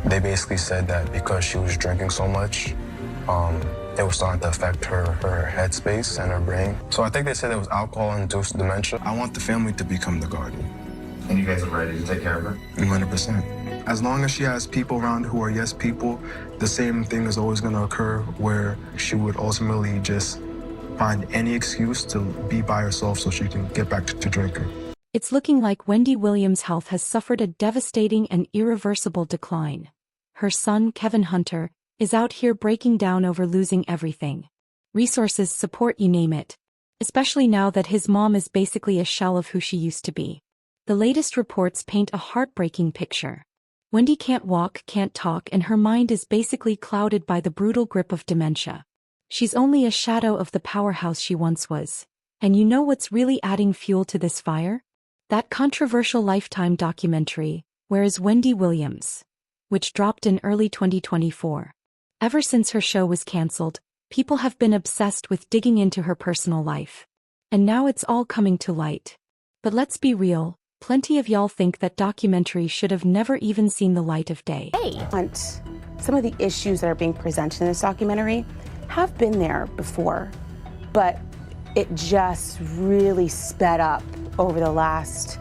They basically said that because she was drinking so much, it was starting to affect her headspace and her brain. So I think they said it was alcohol-induced dementia. I want the family to become the guardian. And you guys are ready to take care of her? 100%. As long as she has people around who are yes people, the same thing is always going to occur where she would ultimately just find any excuse to be by herself so she can get back to drinking. It's looking like Wendy Williams' health has suffered a devastating and irreversible decline. Her son, Kevin Hunter, is out here breaking down over losing everything. Resources, support, you name it. Especially now that his mom is basically a shell of who she used to be. The latest reports paint a heartbreaking picture. Wendy can't walk, can't talk, and her mind is basically clouded by the brutal grip of dementia. She's only a shadow of the powerhouse she once was. And you know what's really adding fuel to this fire? That controversial Lifetime documentary, Where is Wendy Williams? Which dropped in early 2024. Ever since her show was cancelled, people have been obsessed with digging into her personal life. And now it's all coming to light. But let's be real, plenty of y'all think that documentary should have never even seen the light of day. Some of the issues that are being presented in this documentary have been there before, but it just really sped up over the last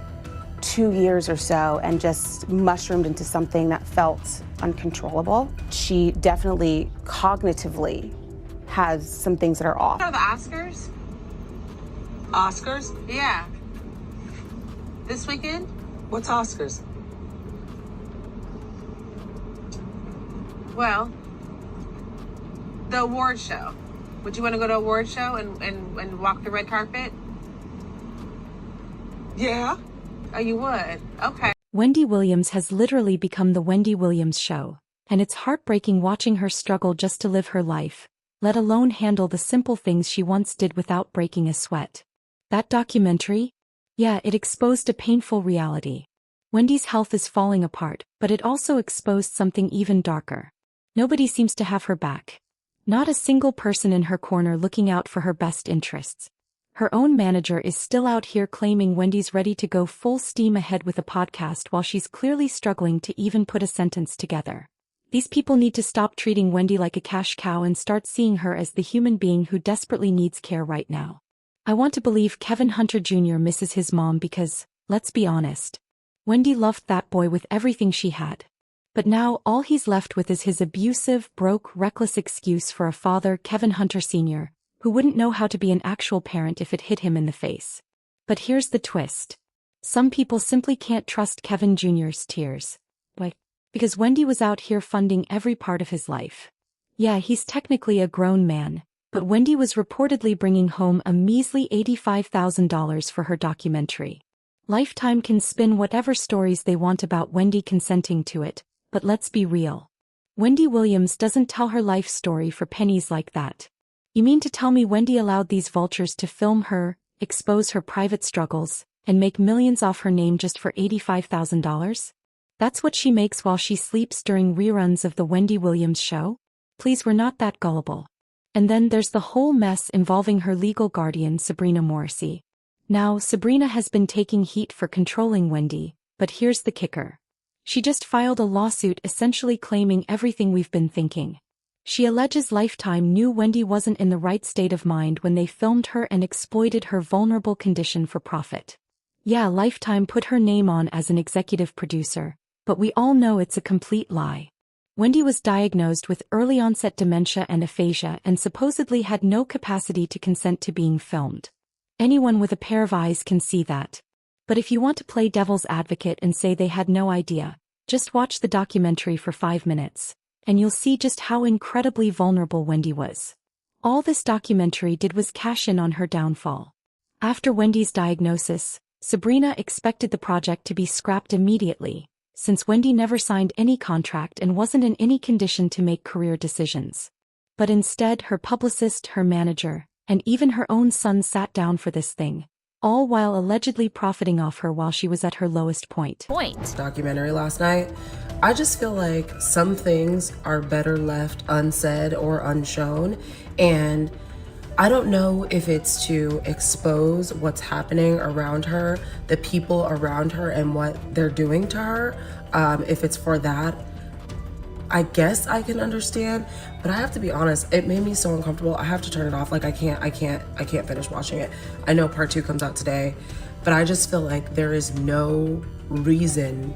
2 years or so and just mushroomed into something that felt uncontrollable. She definitely cognitively has some things that are off. Are the Oscars? Oscars? Yeah. This weekend? What's Oscars? Well, the award show. Would you want to go to an award show and walk the red carpet? Yeah. Oh, you would? Okay. Wendy Williams has literally become the Wendy Williams show, and it's heartbreaking watching her struggle just to live her life, let alone handle the simple things she once did without breaking a sweat. That documentary? Yeah, it exposed a painful reality. Wendy's health is falling apart, but it also exposed something even darker. Nobody seems to have her back. Not a single person in her corner looking out for her best interests. Her own manager is still out here claiming Wendy's ready to go full steam ahead with a podcast while she's clearly struggling to even put a sentence together. These people need to stop treating Wendy like a cash cow and start seeing her as the human being who desperately needs care right now. I want to believe Kevin Hunter Jr. misses his mom because, let's be honest, Wendy loved that boy with everything she had. But now all he's left with is his abusive, broke, reckless excuse for a father, Kevin Hunter Sr., who wouldn't know how to be an actual parent if it hit him in the face. But here's the twist. Some people simply can't trust Kevin Jr.'s tears. Why? Because Wendy was out here funding every part of his life. Yeah, he's technically a grown man, but Wendy was reportedly bringing home a measly $85,000 for her documentary. Lifetime can spin whatever stories they want about Wendy consenting to it, but let's be real. Wendy Williams doesn't tell her life story for pennies like that. You mean to tell me Wendy allowed these vultures to film her, expose her private struggles, and make millions off her name just for $85,000? That's what she makes while she sleeps during reruns of the Wendy Williams show? Please, we're not that gullible. And then there's the whole mess involving her legal guardian, Sabrina Morrissey. Now, Sabrina has been taking heat for controlling Wendy, but here's the kicker. She just filed a lawsuit essentially claiming everything we've been thinking. She alleges Lifetime knew Wendy wasn't in the right state of mind when they filmed her and exploited her vulnerable condition for profit. Yeah, Lifetime put her name on as an executive producer, but we all know it's a complete lie. Wendy was diagnosed with early-onset dementia and aphasia and supposedly had no capacity to consent to being filmed. Anyone with a pair of eyes can see that. But if you want to play devil's advocate and say they had no idea, just watch the documentary for 5 minutes. And you'll see just how incredibly vulnerable Wendy was. All this documentary did was cash in on her downfall. After Wendy's diagnosis, Sabrina expected the project to be scrapped immediately, since Wendy never signed any contract and wasn't in any condition to make career decisions. But instead, her publicist, her manager, and even her own son sat down for this thing, all while allegedly profiting off her while she was at her lowest point. Documentary last night. I just feel like some things are better left unsaid or unshown, and I don't know if it's to expose what's happening around her, the people around her and what they're doing to her, if it's for that. I guess I can understand, but I have to be honest, it made me so uncomfortable. I have to turn it off. Like I can't finish watching it. I know part 2 comes out today, but I just feel like there is no reason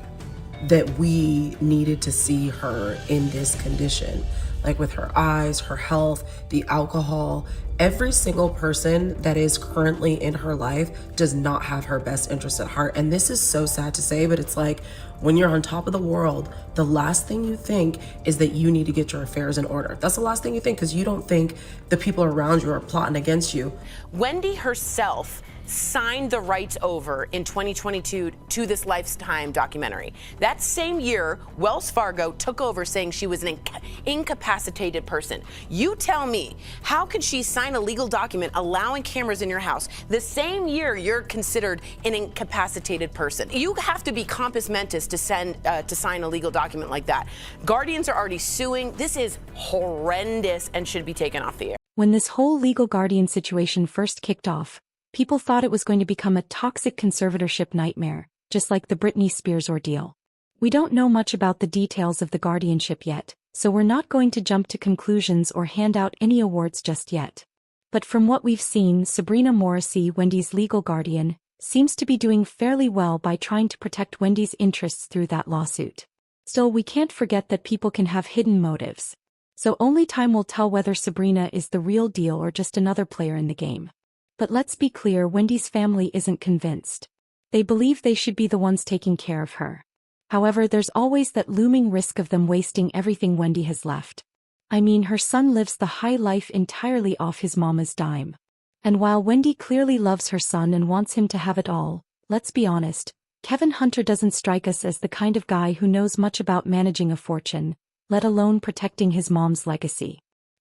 that we needed to see her in this condition. Like with her eyes, her health, the alcohol, every single person that is currently in her life does not have her best interest at heart. And this is so sad to say, but it's like when you're on top of the world, the last thing you think is that you need to get your affairs in order. That's the last thing you think, because you don't think the people around you are plotting against you. Wendy herself signed the rights over in 2022 to this Lifetime documentary. That same year, Wells Fargo took over saying she was an incapacitated person. You tell me, how could she sign a legal document allowing cameras in your house the same year you're considered an incapacitated person? You have to be compos mentis to sign a legal document like that. Guardians are already suing. This is horrendous and should be taken off the air. When this whole legal guardian situation first kicked off, people thought it was going to become a toxic conservatorship nightmare, just like the Britney Spears ordeal. We don't know much about the details of the guardianship yet, so we're not going to jump to conclusions or hand out any awards just yet. But from what we've seen, Sabrina Morrissey, Wendy's legal guardian, seems to be doing fairly well by trying to protect Wendy's interests through that lawsuit. Still, we can't forget that people can have hidden motives. So only time will tell whether Sabrina is the real deal or just another player in the game. But let's be clear, Wendy's family isn't convinced. They believe they should be the ones taking care of her. However, there's always that looming risk of them wasting everything Wendy has left. I mean, her son lives the high life entirely off his mama's dime. And while Wendy clearly loves her son and wants him to have it all, let's be honest, Kevin Hunter doesn't strike us as the kind of guy who knows much about managing a fortune, let alone protecting his mom's legacy.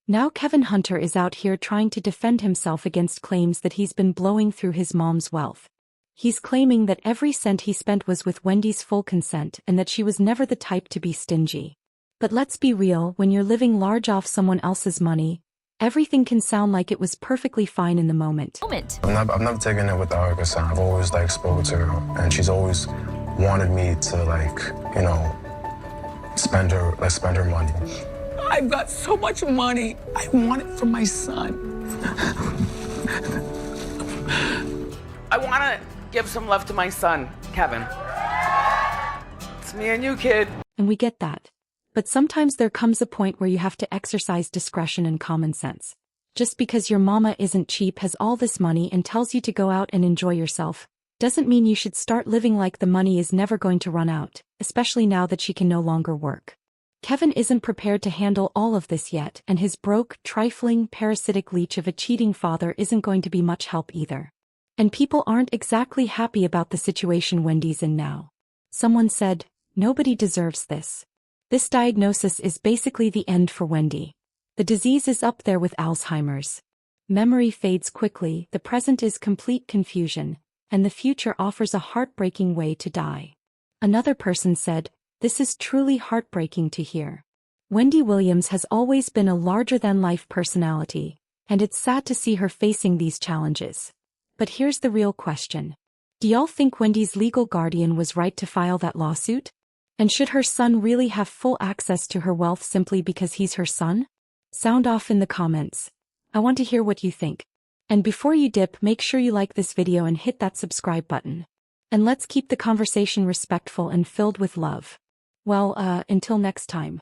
Now Kevin Hunter is out here trying to defend himself against claims that he's been blowing through his mom's wealth. He's claiming that every cent he spent was with Wendy's full consent and that she was never the type to be stingy. But let's be real, when you're living large off someone else's money, everything can sound like it was perfectly fine in the moment. I've never taken it with arrogance. I've always spoken to her, and she's always wanted me to spend her money. I've got so much money. I want it for my son. I want to give some love to my son, Kevin. It's me and you, kid. And we get that. But sometimes there comes a point where you have to exercise discretion and common sense. Just because your mama isn't cheap, has all this money, and tells you to go out and enjoy yourself, doesn't mean you should start living like the money is never going to run out, especially now that she can no longer work. Kevin isn't prepared to handle all of this yet, and his broke, trifling, parasitic leech of a cheating father isn't going to be much help either. And people aren't exactly happy about the situation Wendy's in now. Someone said, "Nobody deserves this." This diagnosis is basically the end for Wendy. The disease is up there with Alzheimer's. Memory fades quickly, the present is complete confusion, and the future offers a heartbreaking way to die. Another person said, "This is truly heartbreaking to hear." Wendy Williams has always been a larger-than-life personality, and it's sad to see her facing these challenges. But here's the real question. Do y'all think Wendy's legal guardian was right to file that lawsuit? And should her son really have full access to her wealth simply because he's her son? Sound off in the comments. I want to hear what you think. And before you dip, make sure you like this video and hit that subscribe button. And let's keep the conversation respectful and filled with love. Well, until next time.